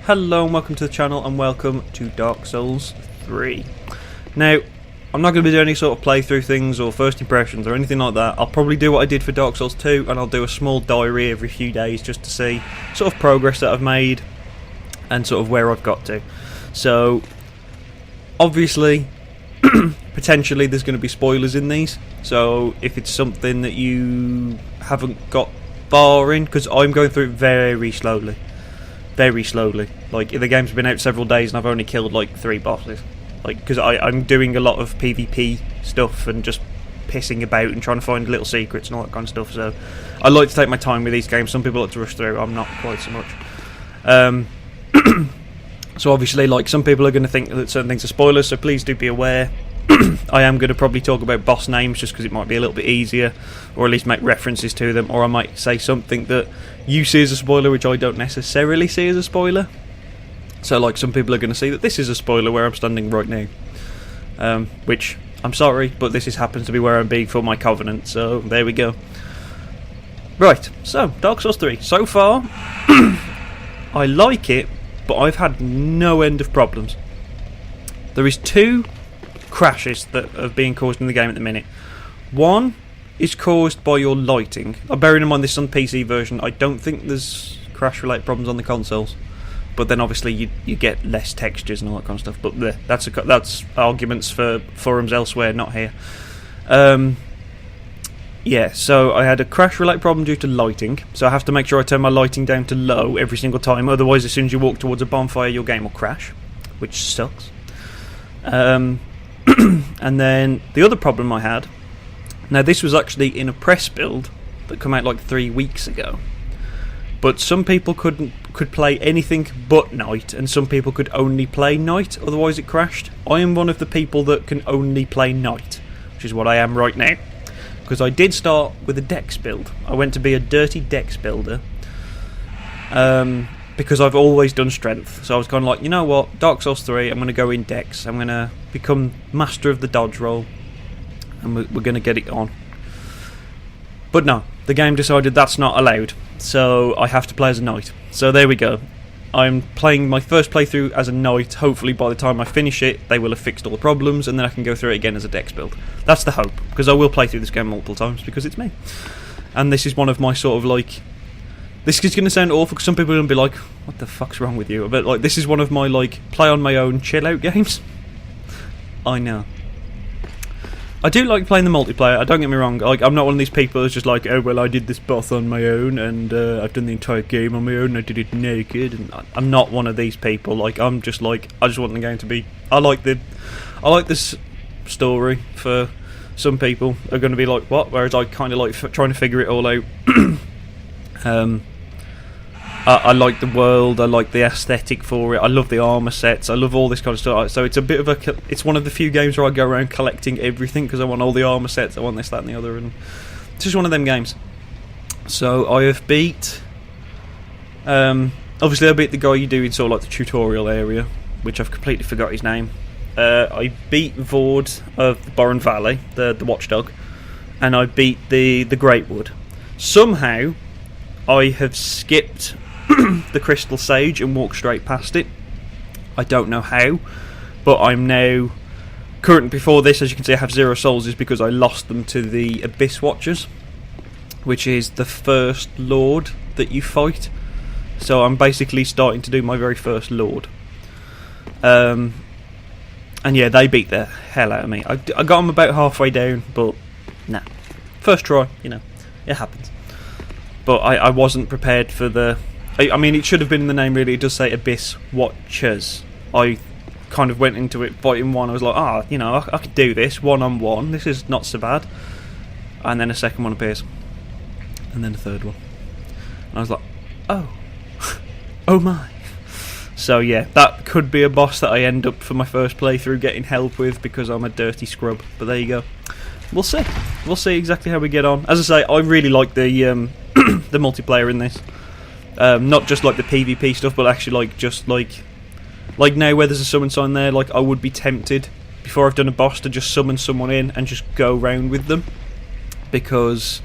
Hello and welcome to the channel and welcome to Dark Souls 3. Now, I'm not going to be doing any sort of playthrough things or first impressions or anything like that. I'll probably do what I did for Dark Souls 2 and I'll do a small diary every few days just to see sort of progress that I've made and sort of where I've got to. So, obviously, potentially there's going to be spoilers in these. So, if it's something that you haven't got far in, because I'm going through it very slowly. Very slowly. Like, the game's been out several days and I've only killed like 3 bosses. Like, because I'm doing a lot of PvP stuff and just pissing about and trying to find little secrets and all that kind of stuff. So I like to take my time with these games. Some people like to rush through. I'm not quite so much. So obviously, like, some people are going to think that certain things are spoilers. So please do be aware. I am going to probably talk about boss names just because it might be a little bit easier, or at least make references to them, or I might say something that you see as a spoiler which I don't necessarily see as a spoiler. So like, some people are going to see that this is a spoiler where I'm standing right now, which I'm sorry, but this happens to be where I'm being for my covenant, so there we go. Right, so Dark Souls 3 so far I like it, but I've had no end of problems. There is 2 crashes that are being caused in the game at the minute. One is caused by your lighting. Bearing in mind this is on the PC version, I don't think there's crash related problems on the consoles, but then obviously you get less textures and all that kind of stuff, but that's arguments for forums elsewhere, not here. Yeah, so I had a crash related problem due to lighting, so I have to make sure I turn my lighting down to low every single time, otherwise as soon as you walk towards a bonfire your game will crash, which sucks. And then the other problem I had, now this was actually in a press build that came out like 3 weeks ago, but some people could play anything but night, and some people could only play night, otherwise it crashed. I am one of the people that can only play night, which is what I am right now, because I did start with a dex build. I went to be a dirty dex builder, because I've always done strength. So I was kind of like, you know what, Dark Souls 3, I'm going to go in dex. I'm going to become master of the dodge roll, and we're going to get it on. But no, the game decided that's not allowed, so I have to play as a knight. So there we go. I'm playing my first playthrough as a knight. Hopefully by the time I finish it, they will have fixed all the problems, and then I can go through it again as a dex build. That's the hope, because I will play through this game multiple times, because it's me. And this is one of my sort of like... This is going to sound awful because some people are going to be like, what the fuck's wrong with you? But like, this is one of my like play on my own chill out games. I know. I do like playing the multiplayer, don't get me wrong. Like, I'm not one of these people that's just like, oh well, I did this boss on my own and I've done the entire game on my own and I did it naked, and I'm not one of these people. Like, I'm just like, I just want the game to be... I like this story. For some people are going to be like, what? Whereas I kind of like trying to figure it all out. I like the world, I like the aesthetic for it, I love the armour sets, I love all this kind of stuff. So it's a bit of it's one of the few games where I go around collecting everything because I want all the armour sets, I want this, that and the other, and it's just one of them games. So I have beat... obviously I beat the guy you do in sort of like the tutorial area, which I've completely forgot his name. I beat Vord of the Boran Valley, the watchdog, and I beat the Greatwood. Somehow I have skipped the Crystal Sage and walked straight past it. I don't know how, but I'm now current. Before this, as you can see, I have 0 souls, is because I lost them to the Abyss Watchers, which is the first lord that you fight. So I'm basically starting to do my very first lord. And yeah, they beat the hell out of me. I got them about halfway down, but nah. First try, you know, it happens. But I wasn't prepared for the... I mean, it should have been in the name, really. It does say Abyss Watchers. I kind of went into it fighting one. I was like, you know, I could do this one-on-one. This is not so bad. And then a second one appears. And then a third one. And I was like, oh. Oh my. So yeah, that could be a boss that I end up for my first playthrough getting help with because I'm a dirty scrub. But there you go. We'll see. We'll see exactly how we get on. As I say, I really like the the multiplayer in this. Not just like the PvP stuff, but actually like just like now where there's a summon sign there, like I would be tempted before I've done a boss to just summon someone in and just go round with them, because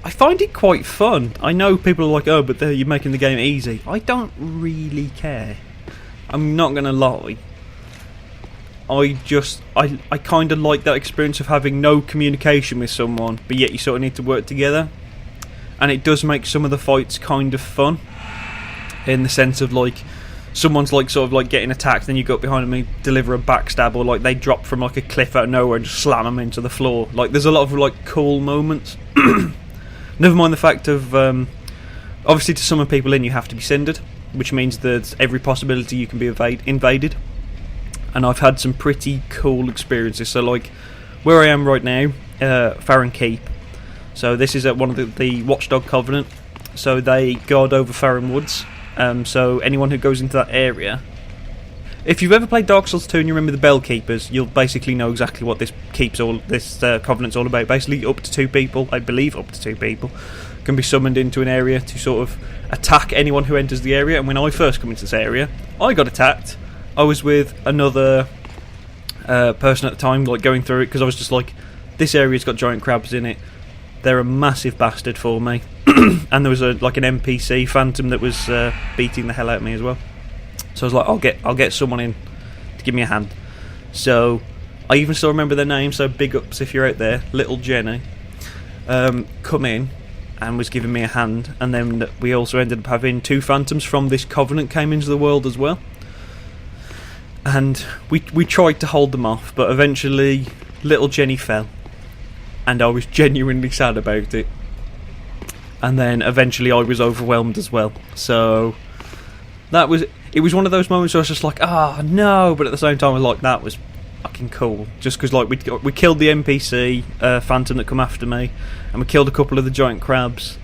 I find it quite fun. I know people are like, oh, but you're making the game easy. I don't really care. I'm not going to lie. I kind of like that experience of having no communication with someone, but yet you sort of need to work together. And it does make some of the fights kind of fun, in the sense of like, someone's like sort of like getting attacked, then you go up behind them and deliver a backstab, or like they drop from like a cliff out of nowhere and just slam them into the floor. Like there's a lot of like cool moments. Never mind the fact of obviously to summon people in you have to be cindered, which means there's every possibility you can be invaded. And I've had some pretty cool experiences. So like where I am right now, Farron Keep. So this is at one of the Watchdog Covenant. So they guard over Farron Woods. So anyone who goes into that area, if you've ever played Dark Souls 2 and you remember the Bell Keepers, you'll basically know exactly what this Covenant's all about. Basically, up to 2 people, I believe up to 2 people, can be summoned into an area to sort of attack anyone who enters the area. And when I first come into this area, I got attacked. I was with another person at the time, like going through it, because I was just like, this area's got giant crabs in it. They're a massive bastard for me. And there was like an NPC phantom that was beating the hell out of me as well. So I was like, I'll get someone in to give me a hand. So I even still remember their name. So big ups if you're out there, Little Jenny. Come in and was giving me a hand. And then we also ended up having 2 phantoms from this Covenant came into the world as well. And we tried to hold them off, but eventually Little Jenny fell. And I was genuinely sad about it. And then eventually I was overwhelmed as well. So it was one of those moments where I was just like, no, but at the same time I was like, that was fucking cool. Just because like we killed the NPC phantom that come after me, and we killed a couple of the giant crabs,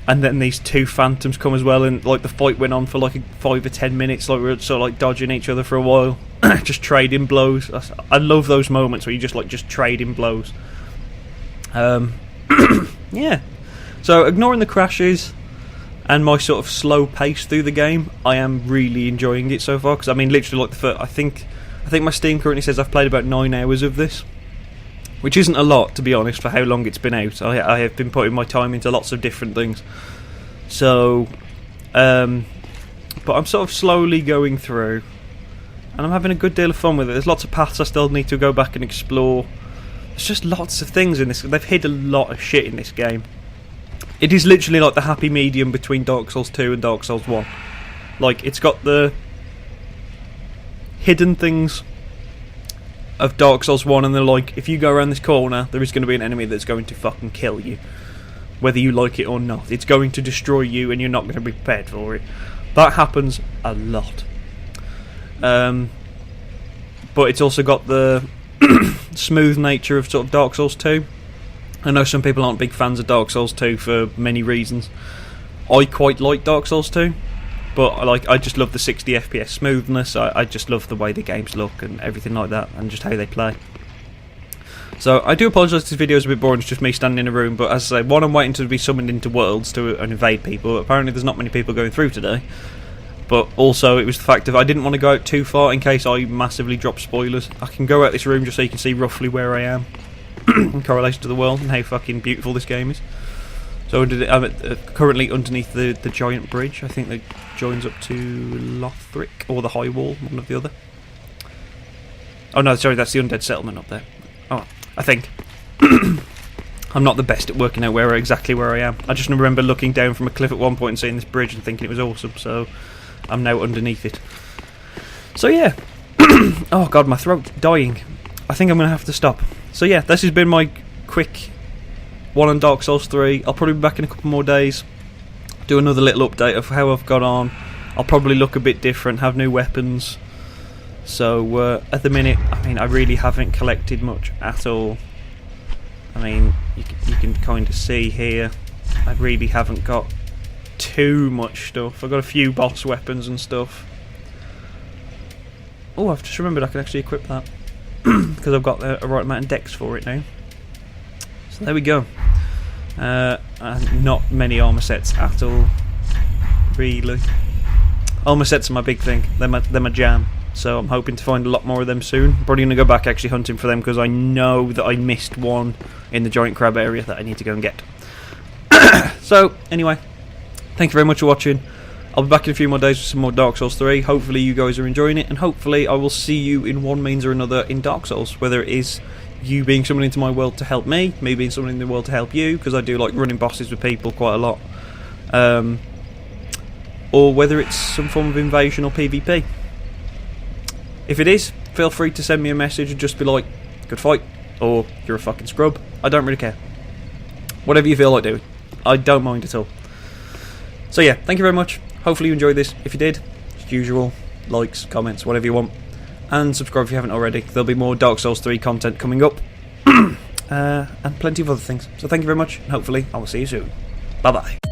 and then these 2 phantoms come as well, and like the fight went on for like 5 or 10 minutes, like we were sort of like dodging each other for a while, just trading blows. I love those moments where you just trading blows. Yeah. So ignoring the crashes and my sort of slow pace through the game, I am really enjoying it so far. Because I mean, literally, like the first, I think my Steam currently says I've played about 9 hours of this, which isn't a lot, to be honest, for how long it's been out. I have been putting my time into lots of different things. So, but I'm sort of slowly going through, and I'm having a good deal of fun with it. There's lots of paths I still need to go back and explore. There's just lots of things in this. They've hid a lot of shit in this game. It is literally like the happy medium between Dark Souls 2 and Dark Souls 1. Like, it's got the hidden things of Dark Souls 1, and they're like, if you go around this corner, there is going to be an enemy that's going to fucking kill you. Whether you like it or not. It's going to destroy you, and you're not going to be prepared for it. That happens a lot. But it's also got the smooth nature of sort of Dark Souls 2. I know some people aren't big fans of Dark Souls 2 for many reasons. I quite like Dark Souls 2, but I just love the 60 FPS smoothness. I just love the way the games look and everything like that, and just how they play. So I do apologise if this video is a bit boring. It's just me standing in a room, but as I say, one, I'm waiting to be summoned into worlds to invade people. Apparently there's not many people going through today. But also it was the fact of I didn't want to go out too far in case I massively drop spoilers. I can go out this room just so you can see roughly where I am in correlation to the world and how fucking beautiful this game is. So I'm currently underneath the giant bridge, I think, that joins up to Lothric, or the High Wall, one or the other. Oh no, sorry, that's the Undead Settlement up there. Oh, I think. I'm not the best at working out exactly where I am. I just remember looking down from a cliff at one point and seeing this bridge and thinking it was awesome, so I'm now underneath it. So yeah. Oh god, my throat's dying. I think I'm going to have to stop. So yeah, this has been my quick one on Dark Souls 3. I'll probably be back in a couple more days, do another little update of how I've got on. I'll probably look a bit different, have new weapons. So at the minute, I mean, I really haven't collected much at all. I mean, you can kind of see here, I really haven't got too much stuff. I've got a few boss weapons and stuff. Oh, I've just remembered I can actually equip that. Because I've got a right amount of dex for it now. So there we go. Not many armour sets at all, really. Armour sets are my big thing. They're my jam. So I'm hoping to find a lot more of them soon. I'm probably going to go back actually hunting for them, because I know that I missed one in the giant crab area that I need to go and get. So, anyway, thank you very much for watching. I'll be back in a few more days with some more Dark Souls 3. Hopefully you guys are enjoying it, and hopefully I will see you in one means or another in Dark Souls, whether it is you being someone into my world to help me being someone in the world to help you, because I do like running bosses with people quite a lot, or whether it's some form of invasion or PvP. If it is, feel free to send me a message and just be like, good fight, or you're a fucking scrub. I don't really care. Whatever you feel like doing. I don't mind at all. So yeah, thank you very much. Hopefully you enjoyed this. If you did, as usual, likes, comments, whatever you want. And subscribe if you haven't already. There'll be more Dark Souls 3 content coming up. And plenty of other things. So thank you very much, and hopefully I will see you soon. Bye bye.